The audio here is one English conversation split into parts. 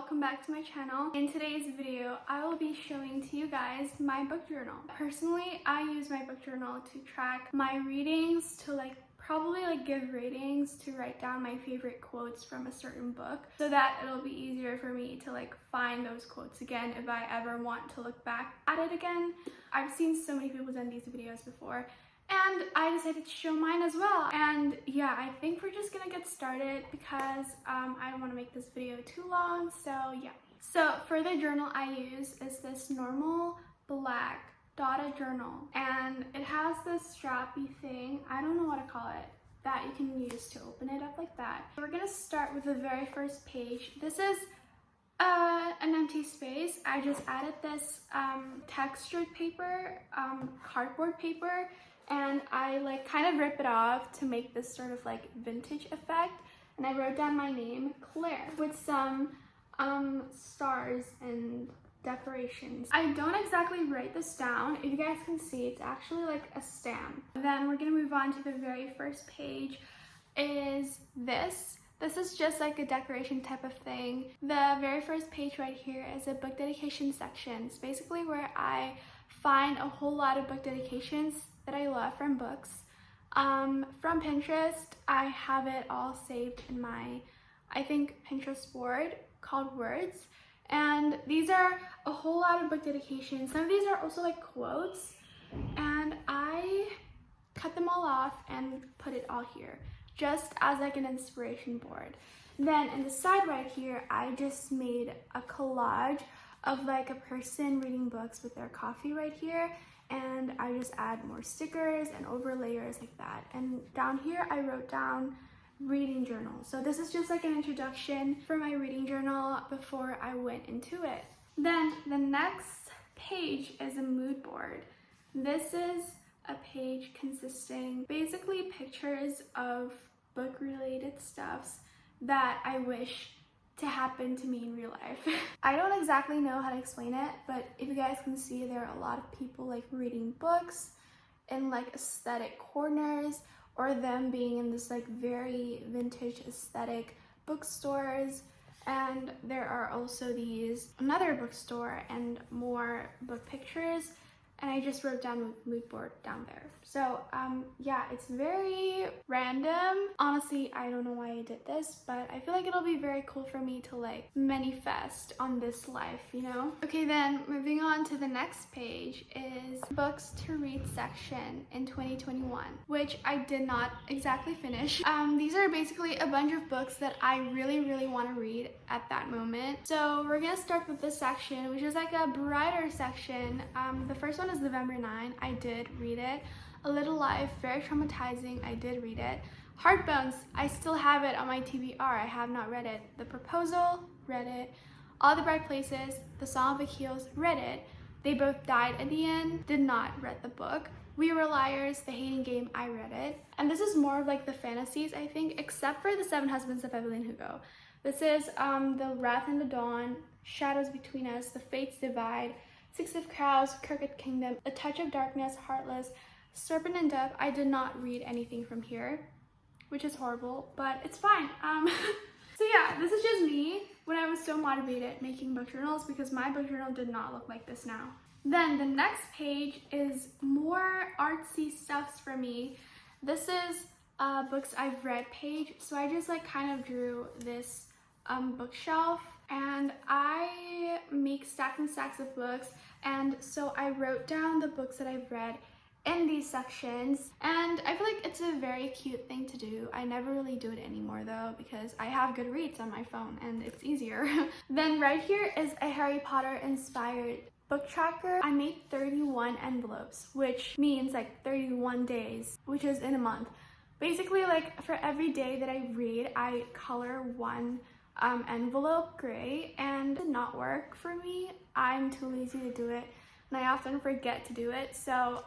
welcome back to my channel. In today's video, I will be showing to you guys my book journal. Personally, I use my book journal to track my readings, to probably give ratings, to write down my favorite quotes from a certain book so that it'll be easier for me to find those quotes again if I ever want to look back at it again. I've seen so many people done these videos before, and I decided to show mine as well. And yeah, I think we're just gonna get started because I don't want to make this video too long, so yeah. So for the journal I use is this normal black dotted journal, and it has this strappy thing, I don't know what to call it, that you can use to open it up like that. We're gonna start with the very first page. This is an empty space. I just added this textured paper, cardboard paper, and I kind of rip it off to make this sort of vintage effect. And I wrote down my name, Claire, with some stars and decorations. I don't exactly write this down. If you guys can see, it's actually a stamp. Then we're gonna move on to the very first page. Is this. This is just a decoration type of thing. The very first page right here is a book dedication section. It's basically where I find a whole lot of book dedications that I love from books. From Pinterest, I have it all saved in my, I think, Pinterest board called Words. And these are a whole lot of book dedications. Some of these are also quotes, and I cut them all off and put it all here, just as an inspiration board. Then in the side right here, I just made a collage of a person reading books with their coffee right here, and I just add more stickers and overlayers like that. And down here I wrote down reading journal. So this is just an introduction for my reading journal before I went into it. Then the next page is a mood board. This is a page consisting basically pictures of book related stuffs that I wish to happen to me in real life. I don't exactly know how to explain it, but if you guys can see, there are a lot of people reading books in aesthetic corners, or them being in this very vintage aesthetic bookstores. And there are also another bookstore and more book pictures, and I just wrote down mood board down there. So yeah, it's very random. Honestly, I don't know why I did this, but I feel it'll be very cool for me to manifest on this life, you know? Okay, then moving on to the next page is books to read section in 2021, which I did not exactly finish. These are basically a bunch of books that I really want to read at that moment. So we're gonna start with this section, which is a brighter section. The first one is November 9. I did read it. A Little Life, very traumatizing. I did read it. Heartbones, I still have it on my TBR. I have not read it. The Proposal, read it. All the Bright Places, The Song of Achilles, read it. They Both Died at the End, did not read the book. We Were Liars, The Hating Game, I read it. And this is more of the fantasies, I think, except for The Seven Husbands of Evelyn Hugo. This is The Wrath and the Dawn, Shadows Between Us, The Fates Divide, Six of Crows, Crooked Kingdom, A Touch of Darkness, Heartless, Serpent and Dove. I did not read anything from here, which is horrible, but it's fine. So yeah, this is just me when I was so motivated making book journals, because my book journal did not look like this now. Then the next page is more artsy stuffs for me. This is books I've read page. So I just kind of drew this bookshelf, and I make stacks and stacks of books, and so I wrote down the books that I've read in these sections, and I feel it's a very cute thing to do. I never really do it anymore though, because I have Goodreads on my phone and it's easier. Then right here is a Harry Potter inspired book tracker. I made 31 envelopes, which means 31 days, which is in a month. Basically, for every day that I read, I color one envelope gray, and it did not work for me. I'm too lazy to do it, and I often forget to do it. So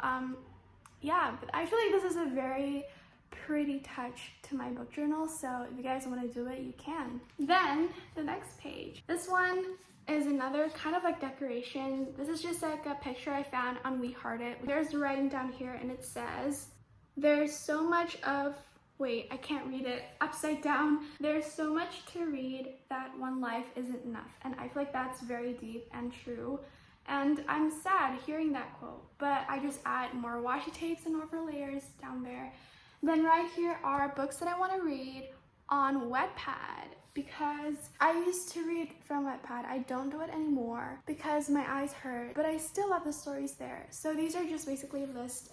yeah, but I feel this is a very pretty touch to my book journal, so if you guys want to do it, you can. Then the next page, this one is another kind of decoration. This is just a picture I found on We Heart It. There's writing down here, and it says, "There's so much of wait, I can't read it upside down. There's so much to read that one life isn't enough. And I feel like that's very deep and true. And I'm sad hearing that quote, but I just add more washi tapes and overlayers down there. Then right here are books that I want to read on Wattpad, because I used to read from Wattpad. I don't do it anymore because my eyes hurt, but I still love the stories there. So these are just basically a list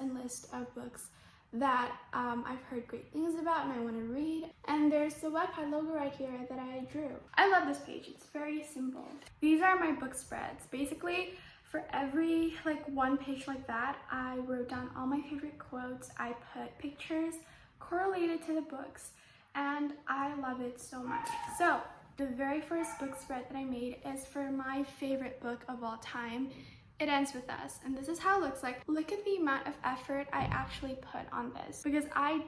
of books that I've heard great things about and I want to read. And there's the Wattpad logo right here that I drew. I love this page. It's very simple. These are my book spreads. Basically, for every one page like that, I wrote down all my favorite quotes. I put pictures correlated to the books, and I love it so much. So the very first book spread that I made is for my favorite book of all time, It Ends With Us, and this is how it looks like. Look at the amount of effort I actually put on this, because I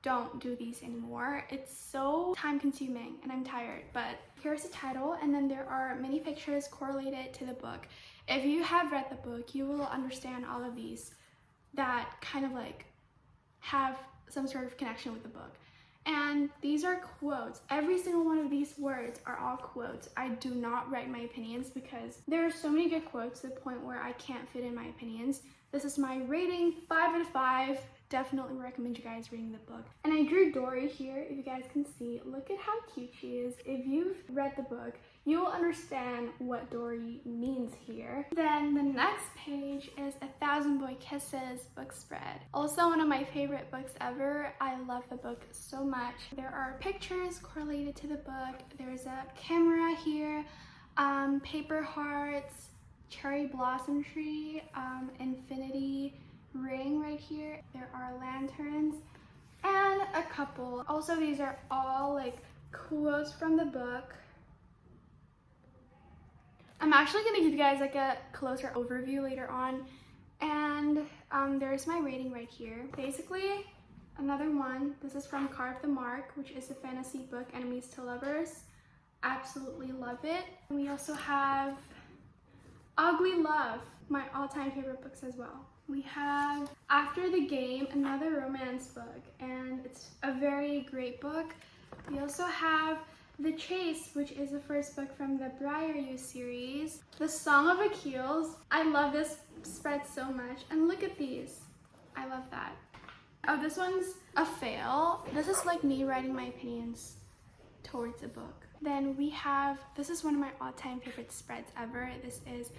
don't do these anymore. It's so time consuming and I'm tired, but here's the title, and then there are many pictures correlated to the book. If you have read the book, you will understand all of these that kind of have some sort of connection with the book. And these are quotes. Every single one of these words are all quotes. I do not write my opinions because there are so many good quotes to the point where I can't fit in my opinions. This is my rating, 5 out of 5. Definitely recommend you guys reading the book. And I drew Dory here, if you guys can see. Look at how cute she is. If you've read the book, you will understand what Dory means here. Then the next page is A Thousand Boy Kisses book spread. Also one of my favorite books ever. I love the book so much. There are pictures correlated to the book. There's a camera here, paper hearts, cherry blossom tree, infinity ring right here. There are lanterns and a couple. Also, these are all quotes from the book. I'm actually gonna give you guys a closer overview later on. And there's my rating right here. Basically, another one. This is from Carve the Mark, which is a fantasy book, Enemies to Lovers. Absolutely love it. And we also have Ugly Love, my all-time favorite books as well. We have After the Game, another romance book, and it's a very great book. We also have The Chase, which is the first book from the Briar You series. The Song of Achilles. I love this spread so much, and look at these. I love that. Oh, this one's a fail. This is me writing my opinions towards a book. Then we have, this is one of my all-time favorite spreads ever. This is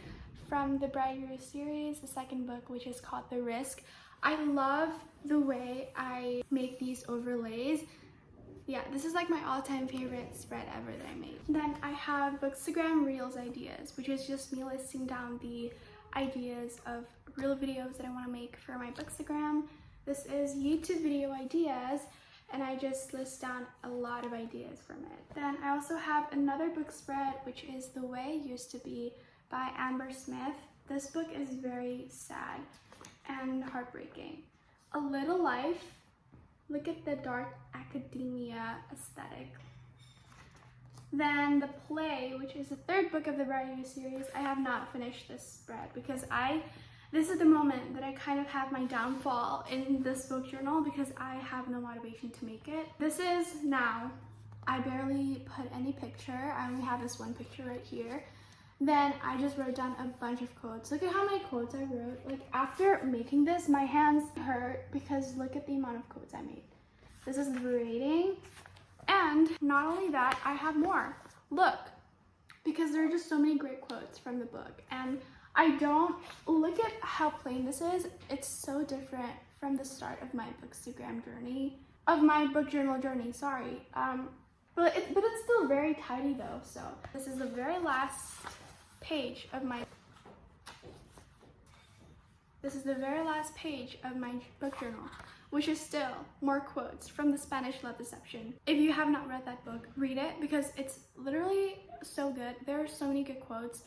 from the Briar You series, the second book, which is called The Risk. I love the way I make these overlays. Yeah, this is my all-time favorite spread ever that I made. Then I have Bookstagram Reels ideas, which is just me listing down the ideas of reel videos that I want to make for my Bookstagram. This is YouTube video ideas, and I just list down a lot of ideas from it. Then I also have another book spread, which is The Way It Used to Be by Amber Smith. This book is very sad and heartbreaking. A Little Life. Look at the dark academia aesthetic. Then The Play, which is the third book of the Briar You series. I have not finished this spread because this is the moment that I kind of have my downfall in this book journal because I have no motivation to make it. This is now. I barely put any picture. I only have this one picture right here. Then I just wrote down a bunch of quotes. Look at how many quotes I wrote. After making this, my hands hurt because look at the amount of quotes I made. This is the rating. And not only that, I have more. Look, because there are just so many great quotes from the book. And look at how plain this is. It's so different from the start of my Bookstagram journey, book journal journey, sorry. But it's still very tidy though. So this is the very last page of my book journal, which is still more quotes from the Spanish Love Deception. If you have not read that book, read it because it's literally so good. There are so many good quotes.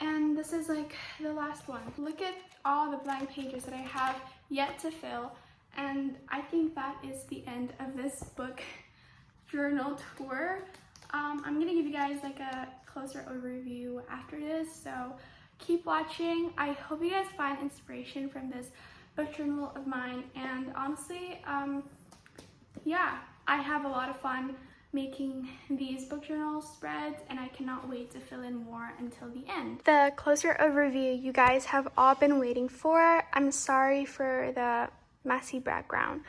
And this is the last one. Look at all the blank pages that I have yet to fill. And I think that is the end of this book journal tour. I'm gonna give you guys a closer overview after this, so keep watching. I hope you guys find inspiration from this book journal of mine, and honestly, yeah, I have a lot of fun making these book journal spreads, and I cannot wait to fill in more until the end. The closer overview you guys have all been waiting for. I'm sorry for the messy background,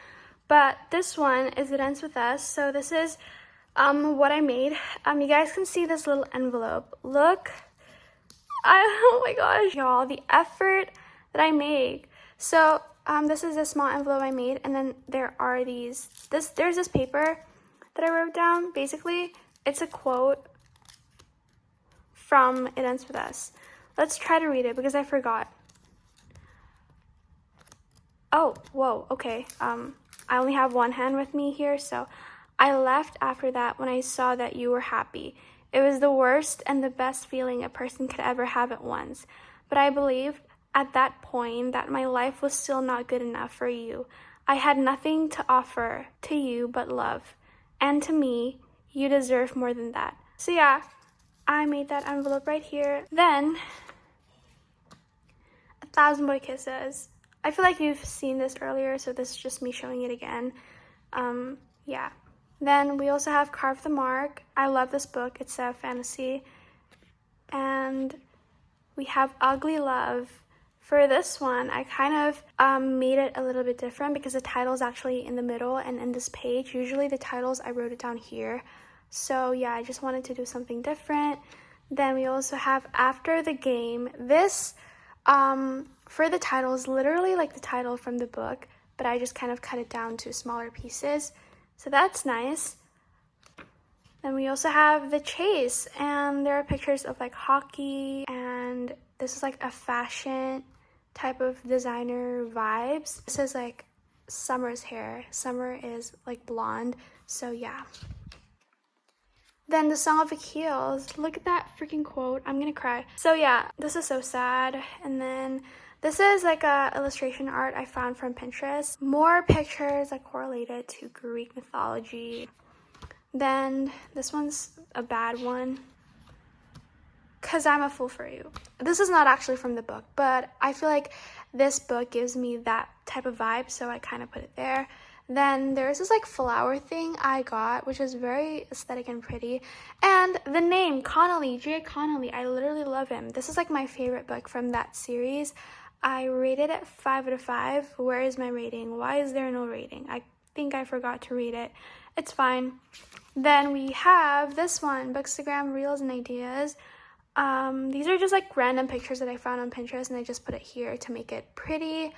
but this one is It Ends With Us. So this is what I made. You guys can see this little envelope. Look, oh my gosh, y'all, the effort that I make. So this is a small envelope I made, and then there are there's this paper that I wrote down. Basically, it's a quote from It Ends With Us. Let's try to read it because I forgot. Oh, whoa, okay. I only have one hand with me here, so I left after that when I saw that you were happy. It was the worst and the best feeling a person could ever have at once. But I believed at that point that my life was still not good enough for you. I had nothing to offer to you but love. And to me, you deserve more than that. So yeah, I made that envelope right here. Then, 1,000 Boy Kisses. I feel like you've seen this earlier, so this is just me showing it again. Yeah. Then we also have Carve the Mark. I love this book. It's a fantasy. And we have Ugly Love. For this one, I kind of made it a little bit different because the title is actually in the middle and in this page. Usually the titles, I wrote it down here. So yeah, I just wanted to do something different. Then we also have After the Game. This, for the title, is literally like the title from the book, but I just kind of cut it down to smaller pieces. So that's nice. Then we also have The Chase, and there are pictures of like hockey, and this is like a fashion type of designer vibes. This is like Summer's hair. Summer is like blonde, so yeah. Then The Song of Achilles. Look at that freaking quote. I'm gonna cry. So yeah, this is so sad. And then this is like a illustration art I found from Pinterest. More pictures that correlated to Greek mythology. Then this one's a bad one. 'Cause I'm a Fool for You. This is not actually from the book, but I feel like this book gives me that type of vibe, so I kind of put it there. Then there's this like flower thing I got, which is very aesthetic and pretty. And the name, Connolly, J. Connolly, I literally love him. This is like my favorite book from that series. I rated it 5 out of 5. Where is my rating? Why is there no rating? I think I forgot to read it. It's fine. Then we have this one, Bookstagram Reels and Ideas. These are just like random pictures that I found on Pinterest, and I just put it here to make it pretty.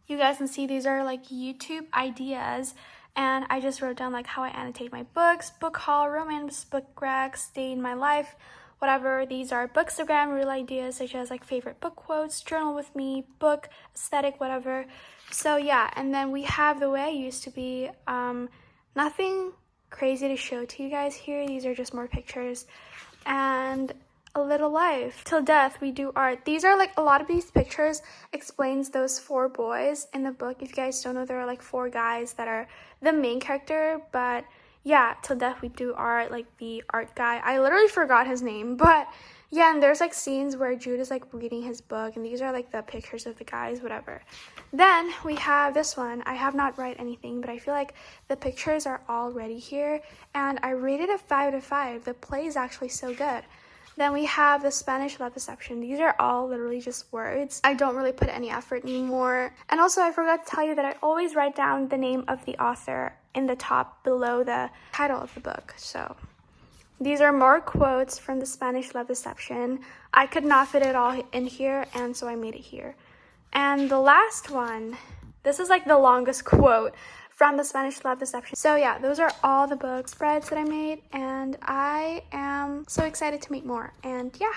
You guys can see these are like YouTube ideas, and I just wrote down like how I annotate my books, book haul, romance, book racks, day in my life, whatever. These are Bookstagram Reel ideas such as like favorite book quotes, journal with me, book aesthetic, whatever. So yeah, and then we have The Way I Used to Be. Nothing crazy to show to you guys here. These are just more pictures. And A Little Life. Till Death We Do Art. These are like, a lot of these pictures explains those 4 boys in the book. If you guys don't know, there are like 4 guys that are the main character, but yeah, Till Death We Do Art, like the art guy. I literally forgot his name, but yeah, and there's like scenes where Jude is like reading his book, and these are like the pictures of the guys, whatever. Then we have this one. I have not write anything, but I feel like the pictures are already here, and I rated it 5 out of 5. The play is actually so good. Then we have The Spanish Love Deception. These are all literally just words. I don't really put any effort anymore. And also, I forgot to tell you that I always write down the name of the author in the top below the title of the book. So these are more quotes from The Spanish Love Deception. I could not fit it all in here, and so I made it here. And the last one, this is like the longest quote from The Spanish Love Deception. So yeah, those are all the book spreads that I made, and I am so excited to make more. And yeah.